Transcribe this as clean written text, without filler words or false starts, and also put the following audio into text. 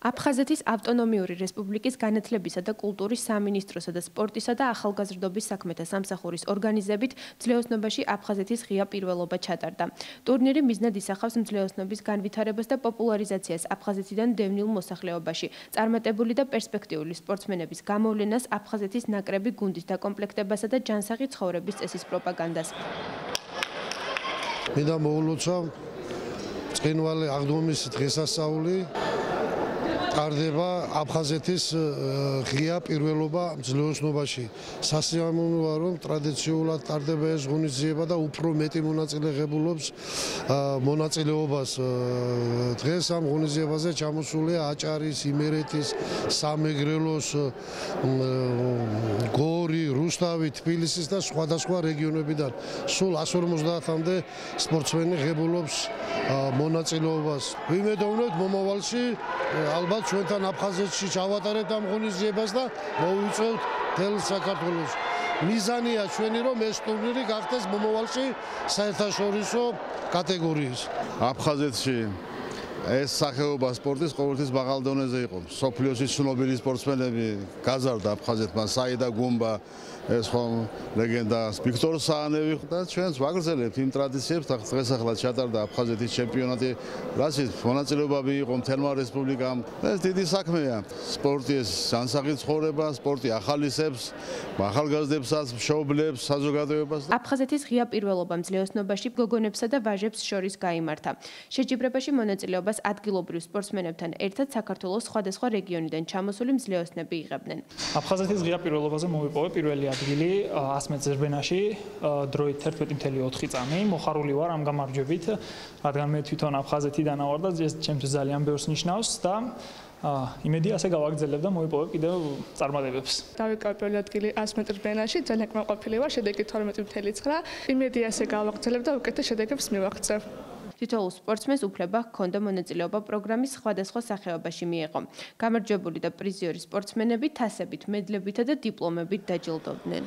აფხაზეთის ავტონომიური რესპუბლიკის განათლებისა და კულტურის სამინისტროსა და სპორტისა და ახალგაზრდობის საქმეთა სამსახურის ორგანიზებით მძლეოსნობაში აფხაზეთის ღია პირველობა ჩატარდა. ტურნირი მიზნად ისახავს მძლეოსნობის განვითარებას და პოპულარიზაციას აფხაზეთიდან დევნილ მოსახლეობაში, წარმატებული და პერსპექტიული სპორტსმენების გამოვლენას, აფხაზეთის ნაკრები გუნდის დაკომპლექტებასა და ჯანსაღი ცხოვრების წესის პროპაგანდას. მინდა მოგულოცა წყინვალე აღდგომის დღესასწაული ტარდება აფხაზეთის ღია პირველობა მძლეოსნობაში. სასიამოვნოა, რომ ტრადიციულად ტარდება ეს ღონისძიება და უფრო მეტი მონაწილეობებს დღეს ამ ღონისძიებაზე ჩამოსულია აჭარის, იმერეთის, სამეგრელოს, გორი, რუსთავი, თბილისის და სხვადასხვა რეგიონებიდან. სულ 150-მდე სპორტსმენი ღებულობს მონაწილეობას. ვიმედოვნებთ მომავალში ალბათ ჩვენთან აფხაზეთში ჩავატარებთ ამ ღონისძიებას და მოვიწევთ მთელ საქართველოს. მიზანია ჩვენი, რომ ეს ტურნირი გახდეს მომავალში საერთაშორისო კატეგორიის. აფხაზეთში ეს სახეობა სპორტის ყოველთვის მაღალ დონეზე იყო. სოფლიოში ცნობილი სპორტსმენები გაზარდა აფხაზეთმა, საიდა გუმბა, ეს ხომ ლეგენდა ვიქტორ საანევი და ჩვენც ვაგრძელებთ იმ ტრადიციებს, დღეს ახლა ჩატარდა აფხაზეთის ჩემპიონატი, რასაც მონაწილეობები იყო მთელმა რესპუბლიკამ. ეს დიდი საქმეა. სპორტი ეს ჯანსაღი ცხოვრება, სპორტი ახალისებს, ახალგაზრდებსაც, მშობლებს, საზოგადოებას. აფხაზეთის ღია პირველობა მძლეოსნობაში გოგონებსა და ვაჟებს შორის გაიმართა. შეჯიბრებაში მონაწილეობას ადგილობრივ სპორტსმენებთან ერთად საქართველოს სხვადასხვა რეგიონიდან ჩამოსული მძლეოსნები იღებდნენ. აფხაზეთის ღია პირველობაზე მოვიპოვე პირველი ადგილი 100 ზერბენაში დროით 11.4 წამი. მოხარული ვარ ამ გამარჯვებით, რადგან მე თვითონ აფხაზეთიდან ვარ და ეს ჩემთვის ძალიან ბევრს ნიშნავს და იმედი ასე გავაგრძელებ და მოვიპოვებ კიდევ წარმატებებს. დავიკავე პირველი ადგილი 100 ზერბენაში, ძალიან კმაყოფილი ვარ, შედეგი 12.9. იმედი ასე გავაგრძელებ და უკეთეს შედეგებს მივაღწევ. თითოეულ სპორტსმენს უფლება ჰქონდა მონაწილეობა პროგრამის სხვადასხვა სახეობაში მიეღო. გამარჯვებული და პრიზიორი სპორტსმენები თასებით, მედლებითა და დიპლომებით დაჯილდოვდნენ.